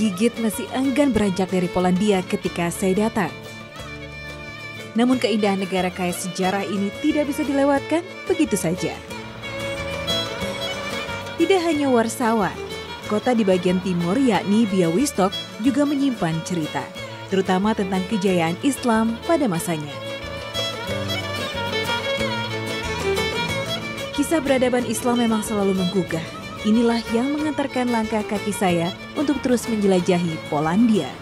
menggigit masih enggan beranjak dari Polandia ketika saya datang. Namun keindahan negara kaya sejarah ini tidak bisa dilewatkan begitu saja. Tidak hanya Warsawa, kota di bagian timur yakni Białystok juga menyimpan cerita, terutama tentang kejayaan Islam pada masanya. Kisah peradaban Islam memang selalu menggugah. Inilah yang mengantarkan langkah kaki saya untuk terus menjelajahi Polandia.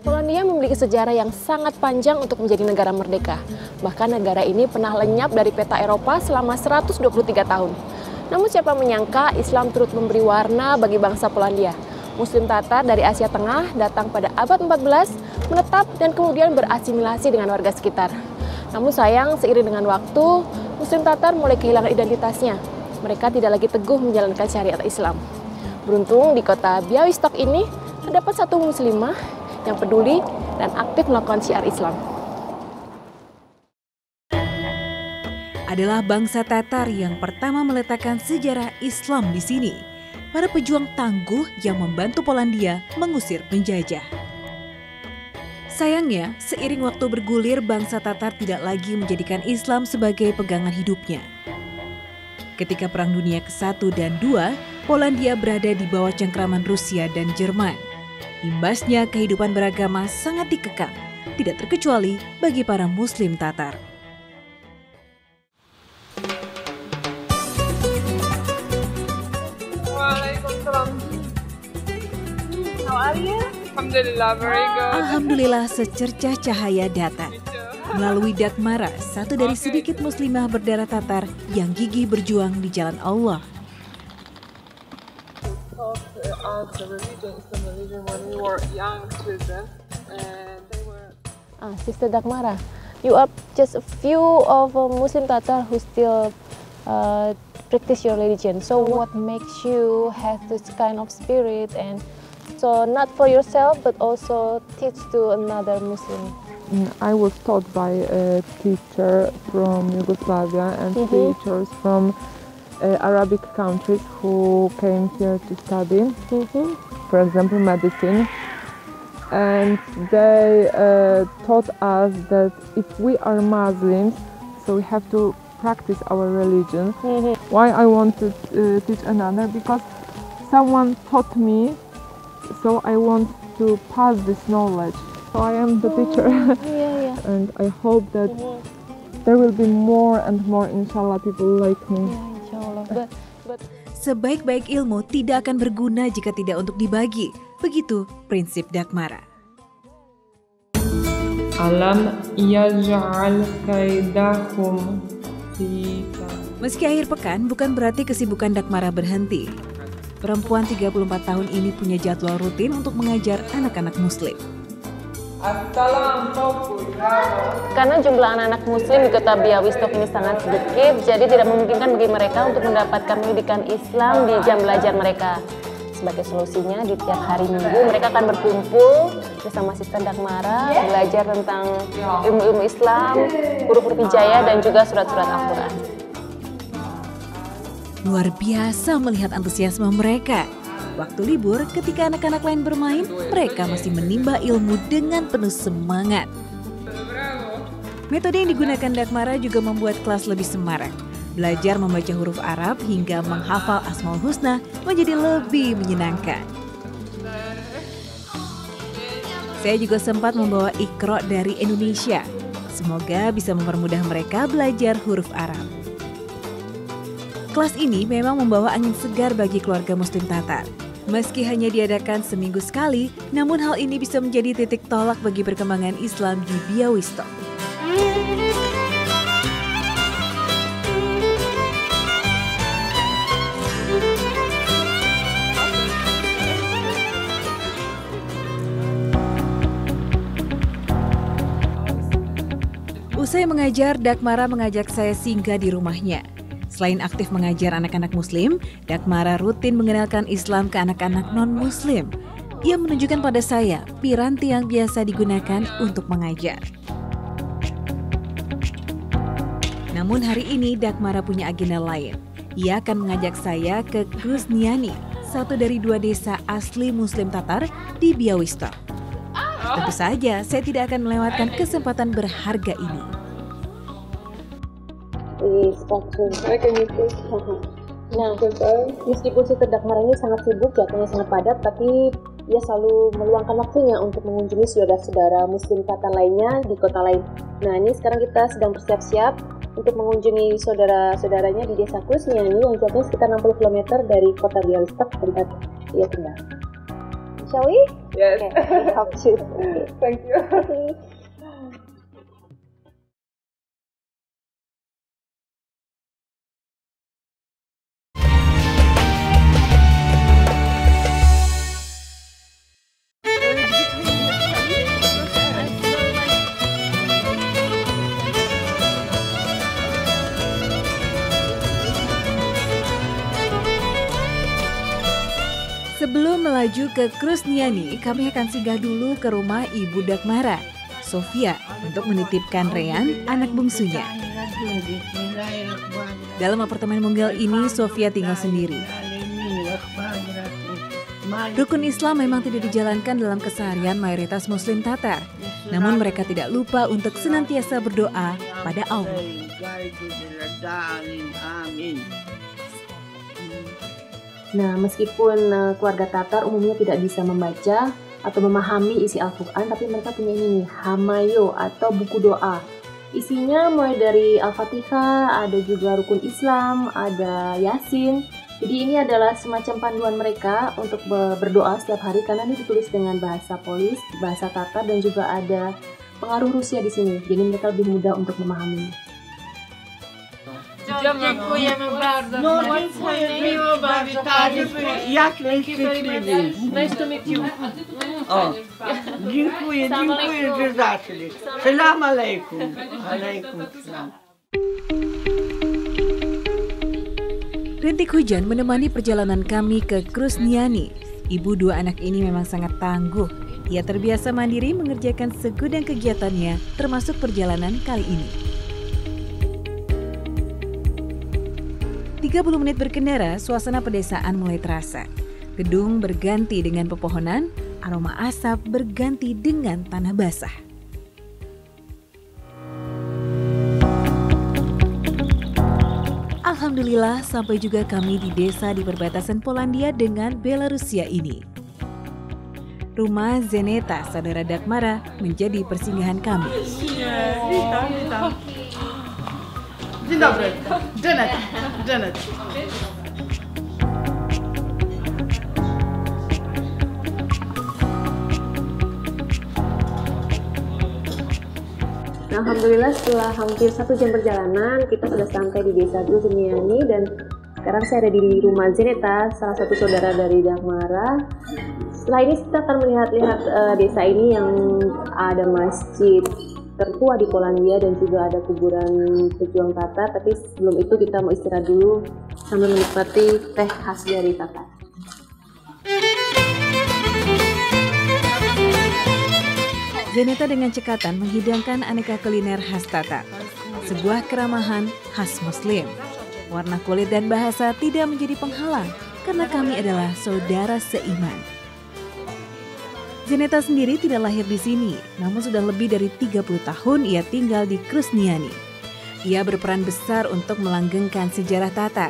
Polandia memiliki sejarah yang sangat panjang untuk menjadi negara merdeka. Bahkan negara ini pernah lenyap dari peta Eropa selama 123 tahun. Namun siapa menyangka Islam turut memberi warna bagi bangsa Polandia. Muslim Tatar dari Asia Tengah datang pada abad 14, menetap dan kemudian berasimilasi dengan warga sekitar. Namun sayang, seiring dengan waktu, Muslim Tatar mulai kehilangan identitasnya. Mereka tidak lagi teguh menjalankan syariat Islam. Beruntung di kota Białystok ini terdapat satu muslimah yang peduli dan aktif melakukan syiar Islam. Adalah bangsa Tatar yang pertama meletakkan sejarah Islam di sini. Para pejuang tangguh yang membantu Polandia mengusir penjajah. Sayangnya, seiring waktu bergulir, bangsa Tatar tidak lagi menjadikan Islam sebagai pegangan hidupnya. Ketika Perang Dunia ke-1 dan 2, Polandia berada di bawah cengkraman Rusia dan Jerman. Imbasnya kehidupan beragama sangat dikekang, tidak terkecuali bagi para Muslim Tatar. Waalaikumsalam. How are you? Alhamdulillah, very good. Alhamdulillah, secercah cahaya datang melalui Dakmara, satu dari sedikit muslimah berdarah Tatar yang gigih berjuang di jalan Allah. Sister Dakmara, you are just a few of Muslim Tatar who still practice your religion. So what makes you have this kind of spirit, and so not for yourself but also teach to another Muslim? I was taught by a teacher from Yugoslavia and teachers from Arabic countries who came here to study, for example, medicine. And they taught us that if we are Muslims, so we have to practice our religion. Why I want to teach another? Because someone taught me, so I want to pass this knowledge. So I am the teacher, and I hope that there will be more and more, inshallah, people like me. But Sebaik-baik ilmu tidak akan berguna jika tidak untuk dibagi. Begitu prinsip Dakmara. Alam yaj'al kaidahum fi. Meski akhir pekan, bukan berarti kesibukan Dakmara berhenti. Perempuan 34 tahun ini punya jadwal rutin untuk mengajar anak-anak Muslim. karena jumlah anak-anak Muslim di kota Białystok ini sangat sedikit, jadi tidak memungkinkan bagi mereka untuk mendapatkan pendidikan Islam di jam belajar mereka. Sebagai solusinya, di tiap hari Minggu mereka akan berkumpul bersama Sister Dakmara, belajar tentang ilmu-ilmu Islam, huruf-huruf hijaiyah, dan juga surat-surat Al-Quran. Luar biasa melihat antusiasme mereka. Waktu libur, ketika anak-anak lain bermain, mereka masih menimba ilmu dengan penuh semangat. Metode yang digunakan Dakmara juga membuat kelas lebih semarak. Belajar membaca huruf Arab hingga menghafal Asmaul Husna menjadi lebih menyenangkan. Saya juga sempat membawa Iqra dari Indonesia. Semoga bisa mempermudah mereka belajar huruf Arab. Kelas ini memang membawa angin segar bagi keluarga Muslim Tatar. Meski hanya diadakan seminggu sekali, namun hal ini bisa menjadi titik tolak bagi perkembangan Islam di Białystok. Usai mengajar, Dakmara mengajak saya singgah di rumahnya. Selain aktif mengajar anak-anak Muslim, Dakmara rutin mengenalkan Islam ke anak-anak non-Muslim. Ia menunjukkan pada saya piranti yang biasa digunakan untuk mengajar. Namun hari ini Dakmara punya agenda lain, Ia akan mengajak saya ke Krusniani, satu dari 2 desa asli Muslim Tatar di Białystok. Tentu saja saya tidak akan melewatkan kesempatan berharga ini. Nah, meskipun si Dagmara ini sangat sibuk, jadwalnya sangat padat, tapi ia selalu meluangkan waktunya untuk mengunjungi saudara-saudara Muslim Tatar lainnya di kota lain. Nah, ini sekarang kita sedang bersiap-siap untuk mengunjungi saudara-saudaranya di desa Krusniani yang jaraknya sekitar 60 km dari kota Białystok tempat ia tinggal. Shall we? Yes. Okay, help you. Thank you. Sebelum melaju ke Krusniani, kami akan singgah dulu ke rumah Ibu Dagmara, Sofia, untuk menitipkan Rean, anak bungsunya. Dalam apartemen mungil ini, Sofia tinggal sendiri. Rukun Islam memang tidak dijalankan dalam keseharian mayoritas Muslim Tatar. Namun mereka tidak lupa untuk senantiasa berdoa pada Allah. Nah, meskipun keluarga Tatar umumnya tidak bisa membaca atau memahami isi Al-Quran, tapi mereka punya ini nih, Hamayo atau buku doa. Isinya mulai dari Al-Fatihah, ada juga Rukun Islam, ada Yasin. Jadi ini adalah semacam panduan mereka untuk berdoa setiap hari karena ini ditulis dengan bahasa Polis, bahasa Tatar, dan juga ada pengaruh Rusia di sini. Jadi mereka lebih mudah untuk memahaminya. Dziękujemy bardzo. No, miło bardzo. Jak szczęśliwi. Nice to meet you. O, dziękuję, że zaszli. Salam alaikum. Alaikum salam. Rintik hujan menemani perjalanan kami ke Krusniani. Ibu 2 anak ini memang sangat tangguh. Ia terbiasa mandiri mengerjakan segudang kegiatannya, termasuk perjalanan kali ini. 30 menit berkendara, suasana pedesaan mulai terasa. Gedung berganti dengan pepohonan, aroma asap berganti dengan tanah basah. Alhamdulillah, sampai juga kami di desa di perbatasan Polandia dengan Belarusia ini. Rumah Zeneta, saudara Dagmara, menjadi persinggahan kami. Witam. Dzień dobry. Janet. Nah, alhamdulillah setelah hampir 1 jam perjalanan, kita sudah sampai di desa Krusniani dan sekarang saya ada di rumah Zeneta, salah satu saudara dari Dagmara. Setelah ini kita akan melihat-lihat desa ini yang ada masjid tertua di Polandia dan juga ada kuburan pejuang Tatar. Tapi sebelum itu kita mau istirahat dulu sambil menikmati teh khas dari Tatar. Zeneta dengan cekatan menghidangkan aneka kuliner khas Tatar, sebuah keramahan khas Muslim. Warna kulit dan bahasa tidak menjadi penghalang karena kami adalah saudara seiman. Zeneta sendiri tidak lahir di sini, namun sudah lebih dari 30 tahun ia tinggal di Krusniani. Ia berperan besar untuk melanggengkan sejarah Tatar.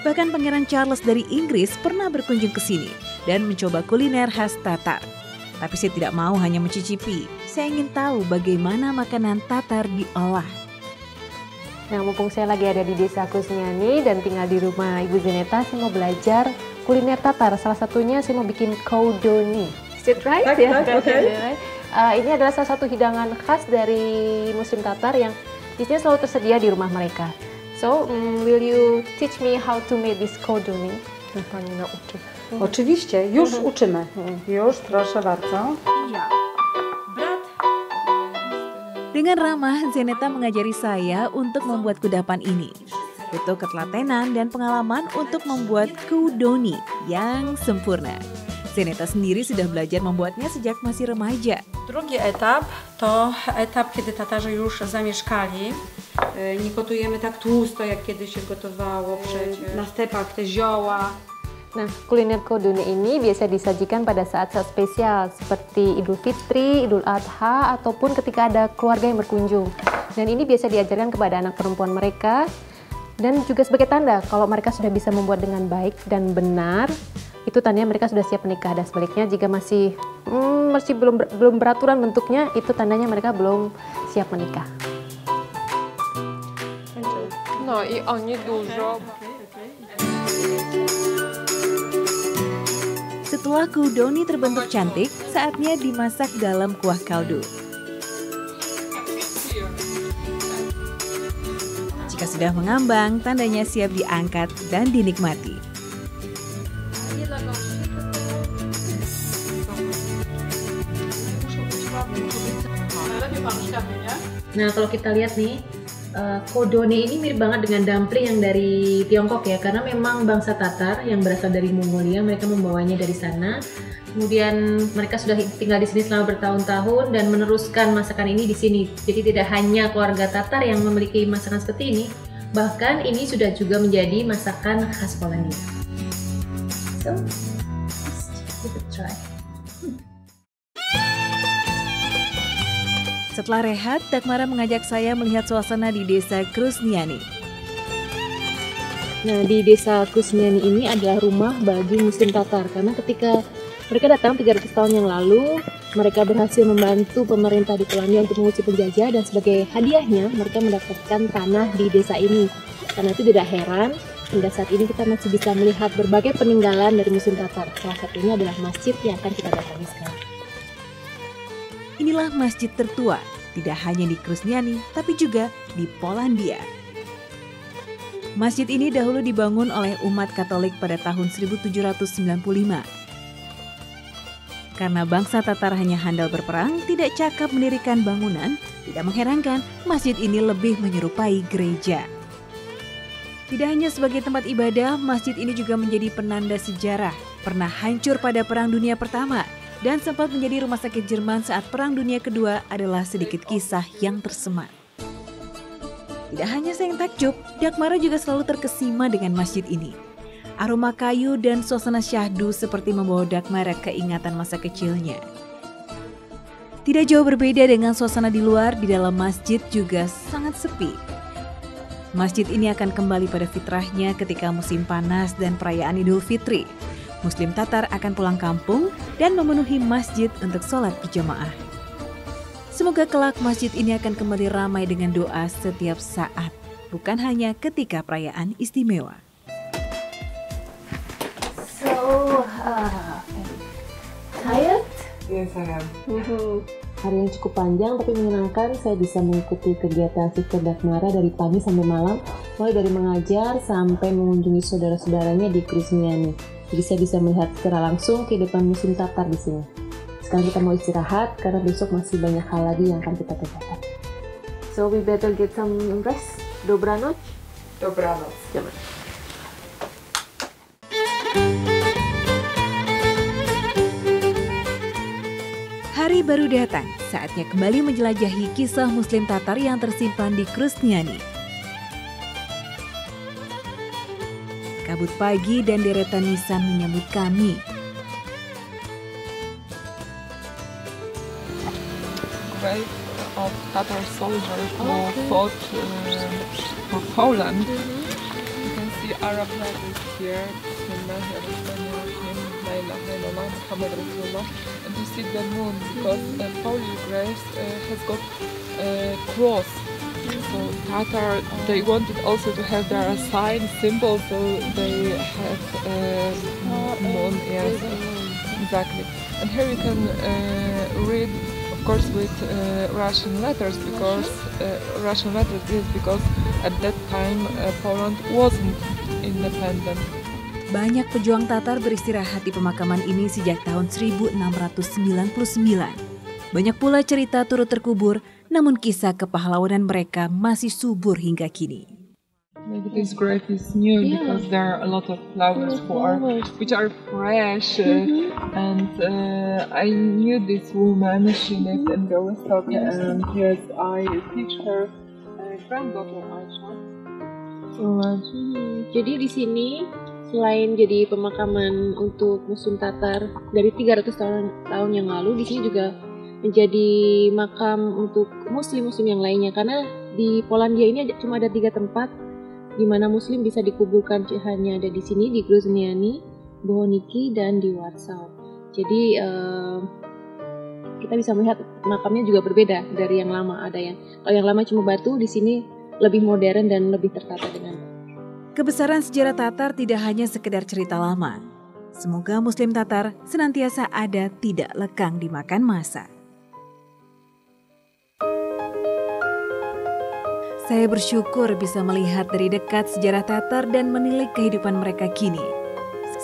Bahkan Pangeran Charles dari Inggris pernah berkunjung ke sini dan mencoba kuliner khas Tatar. Tapi saya tidak mau hanya mencicipi, saya ingin tahu bagaimana makanan Tatar diolah. Nah, mumpung saya lagi ada di desa Krusniani dan tinggal di rumah Ibu Zeneta, saya mau belajar kuliner Tatar. Salah satunya saya mau bikin koudoni. Is it right? Okay. Ini adalah salah satu hidangan khas dari Muslim Tatar yang biasanya selalu tersedia di rumah mereka. So, will you teach me how to make this koudoni? Pani nauczy. Oczywiście, już uczymy. Już, proszę bardzo. Dengan ramah, Zeneta mengajari saya untuk membuat kudapan ini. Butuh ketelatenan dan pengalaman untuk membuat koudoni yang sempurna. Zeneta sendiri sudah belajar membuatnya sejak masih remaja. Drugi etap to etap, kiedy Tatarzy już zamieszkali. Nie gotujemy tak tłusto, jak kiedyś się gotowało na stepach te zioła. Nah, kuliner Kodone ini biasa disajikan pada saat-saat spesial seperti Idul Fitri, Idul Adha, ataupun ketika ada keluarga yang berkunjung. Dan ini biasa diajarkan kepada anak perempuan mereka dan juga sebagai tanda kalau mereka sudah bisa membuat dengan baik dan benar, itu tandanya mereka sudah siap menikah. Dan sebaliknya jika masih belum beraturan bentuknya, itu tandanya mereka belum siap menikah. No i oni dużo. Setelah Kodone terbentuk cantik, saatnya dimasak dalam kuah kaldu. Jika sudah mengambang, tandanya siap diangkat dan dinikmati. Nah, kalau kita lihat nih, Kodone ini mirip banget dengan dumpling yang dari Tiongkok ya, karena memang bangsa Tatar yang berasal dari Mongolia, mereka membawanya dari sana. Kemudian mereka sudah tinggal di sini selama bertahun-tahun dan meneruskan masakan ini di sini. Jadi tidak hanya keluarga Tatar yang memiliki masakan seperti ini, bahkan ini sudah juga menjadi masakan khas Polandia. So, let's give it a try. Setelah rehat, Dagmara mengajak saya melihat suasana di desa Krusniani. Nah, di desa Krusniani ini adalah rumah bagi Muslim Tatar, karena ketika mereka datang 300 tahun yang lalu, mereka berhasil membantu pemerintah di Polandia untuk mengusir penjajah, dan sebagai hadiahnya mereka mendapatkan tanah di desa ini. Karena itu tidak heran, hingga saat ini kita masih bisa melihat berbagai peninggalan dari Muslim Tatar. Salah satunya adalah masjid yang akan kita datangi sekarang. Inilah masjid tertua, tidak hanya di Krusniani, tapi juga di Polandia. Masjid ini dahulu dibangun oleh umat Katolik pada tahun 1795. Karena bangsa Tatar hanya handal berperang, tidak cakap mendirikan bangunan, tidak mengherankan masjid ini lebih menyerupai gereja. Tidak hanya sebagai tempat ibadah, masjid ini juga menjadi penanda sejarah. Pernah hancur pada Perang Dunia Pertama, dan sempat menjadi rumah sakit Jerman saat Perang Dunia Kedua adalah sedikit kisah yang tersemat. Tidak hanya saya yang takjub, Dagmara juga selalu terkesima dengan masjid ini. Aroma kayu dan suasana syahdu seperti membawa Dagmara keingatan masa kecilnya. Tidak jauh berbeda dengan suasana di luar, di dalam masjid juga sangat sepi. Masjid ini akan kembali pada fitrahnya ketika musim panas dan perayaan Idul Fitri. Muslim Tatar akan pulang kampung dan memenuhi masjid untuk sholat berjamaah. Semoga kelak masjid ini akan kembali ramai dengan doa setiap saat, bukan hanya ketika perayaan istimewa. So, tired? Yes, I am. Hari yang cukup panjang tapi menyenangkan. Saya bisa mengikuti kegiatan Sister Dagmara dari pagi sampai malam, mulai dari mengajar sampai mengunjungi saudara-saudaranya di Krusniani. Jadi saya bisa melihat secara langsung kehidupan Muslim Tatar di sini. Sekarang kita mau istirahat karena besok masih banyak hal lagi yang akan kita kerjakan. So we better get some rest. Dobranoc. Dobranoc. Hari baru datang, saatnya kembali menjelajahi kisah Muslim Tatar yang tersimpan di Krusniani. Kabut pagi dan deretan nisan menyambut kami. Grave of Tatar soldiers who fought for Poland. You can see Arab letters here. And you see the moon because Polish graves has got cross. So Tatar, they wanted also to have their sign, symbol, so they have moon, yes, exactly. And here you can read, of course, with Russian letters, because at that time Poland wasn't independent. Banyak pejuang Tatar beristirahat di pemakaman ini sejak tahun 1699. Banyak pula cerita turut terkubur, namun kisah kepahlawanan mereka masih subur hingga kini. Maybe this grape is new because there are a lot of flowers which are fresh. And I knew this woman. She lived in Białystok, and yes, I teach her granddaughter Aisha. Jadi di sini selain jadi pemakaman untuk Muslim Tatar dari 300 tahun yang lalu, di sini juga menjadi makam untuk Muslim-Muslim yang lainnya, karena di Polandia ini cuma ada 3 tempat di mana Muslim bisa dikuburkan, hanya ada di sini, di Groznyani, Bohoniki, dan di Warsaw. Jadi kita bisa melihat makamnya juga berbeda dari yang lama. Kalau yang lama cuma batu, di sini lebih modern dan lebih tertata dengan baik. Kebesaran sejarah Tatar tidak hanya sekedar cerita lama. Semoga Muslim Tatar senantiasa ada, tidak lekang dimakan masa. Saya bersyukur bisa melihat dari dekat sejarah Tatar dan menilik kehidupan mereka kini.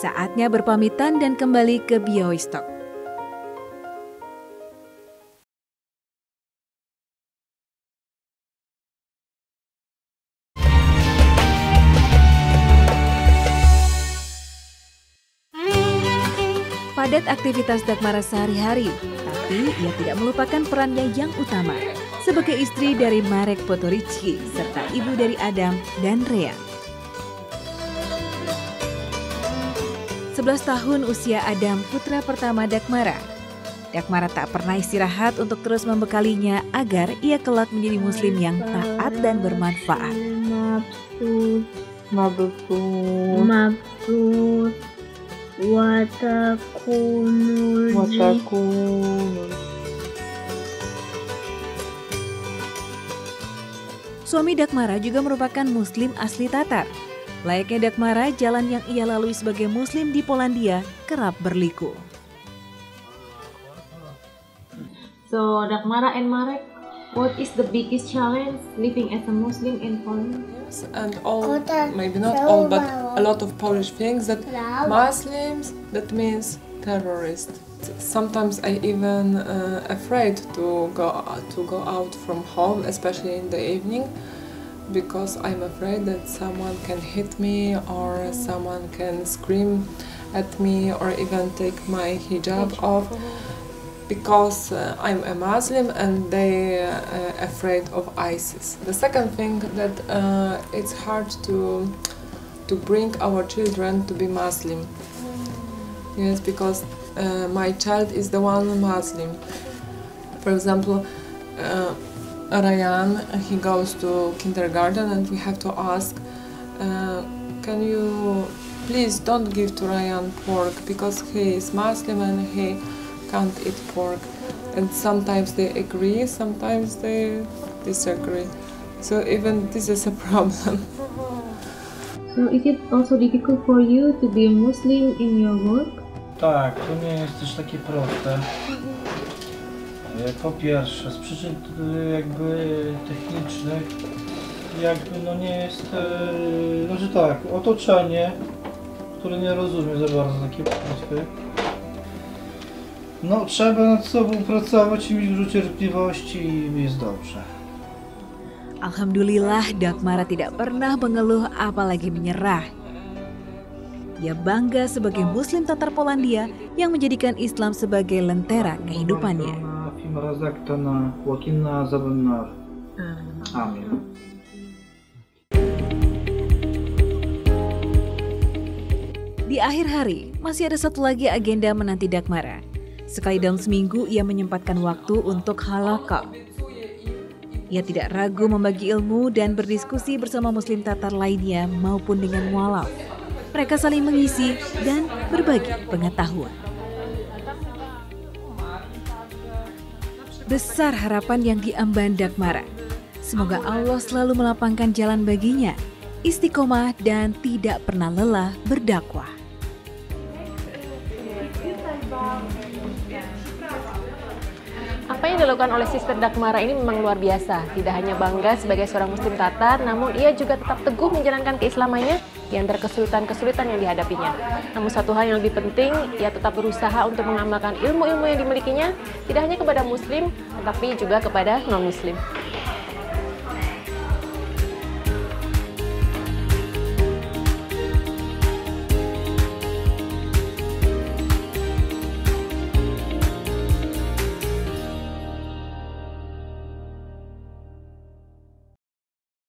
Saatnya berpamitan dan kembali ke Białystok. Padat aktivitas Dagmara sehari-hari, tapi ia tidak melupakan perannya yang utama sebagai istri dari Marek Potoricki serta ibu dari Adam dan Rea. 11 tahun usia Adam, putra pertama Dagmara. Dagmara tak pernah istirahat untuk terus membekalinya agar ia kelak menjadi muslim yang taat dan bermanfaat. Mabsut Watakunul. Suami Dagmara juga merupakan muslim asli Tatar. Layaknya Dagmara, jalan yang ia lalui sebagai muslim di Polandia kerap berliku. So Dagmara and Marek, what is the biggest challenge living as a Muslim in Poland? And all, maybe not all, but a lot of Polish things that Muslims, that means terrorist. Sometimes I even afraid to go out from home, especially in the evening, because I'm afraid that someone can hit me or someone can scream at me or even take my hijab off. Because I'm a Muslim and they are afraid of ISIS. The second thing that it's hard to bring our children to be Muslim. Yes, because my child is the one Muslim. For example, Ryan, he goes to kindergarten and we have to ask, can you please don't give to Ryan pork because he is Muslim and he can't eat pork. And sometimes they agree, sometimes they disagree. So even this is a problem. So is it also difficult for you to be a Muslim in your work? Tak, to nie jest też takie proste. Po pierwsze, z przyczyn jakby technicznych, jakby no nie jest, znaczy tak, otoczenie, które nie rozumie za bardzo takie proste. No, trzeba nad sobą pracować i mieć dużo cierpliwości i jest dobrze. Alhamdulillah, Dagmara tidak pernah mengeluh apalagi menyerah. Ia bangga sebagai muslim Tatar Polandia yang menjadikan Islam sebagai lentera kehidupannya. Amin. Di akhir hari, masih ada satu lagi agenda menanti Dagmara. Sekali dalam seminggu ia menyempatkan waktu untuk halaqah. Ia tidak ragu membagi ilmu dan berdiskusi bersama muslim Tatar lainnya maupun dengan mualaf. Mereka saling mengisi dan berbagi pengetahuan. Besar harapan yang diemban Dagmara. Semoga Allah selalu melapangkan jalan baginya, istiqomah dan tidak pernah lelah berdakwah. Apa yang dilakukan oleh Sister Dagmara ini memang luar biasa. Tidak hanya bangga sebagai seorang muslim Tatar, namun ia juga tetap teguh menjalankan keislamannya di antara kesulitan-kesulitan yang dihadapinya. Namun satu hal yang lebih penting, ia tetap berusaha untuk mengamalkan ilmu-ilmu yang dimilikinya, tidak hanya kepada muslim, tetapi juga kepada non-muslim.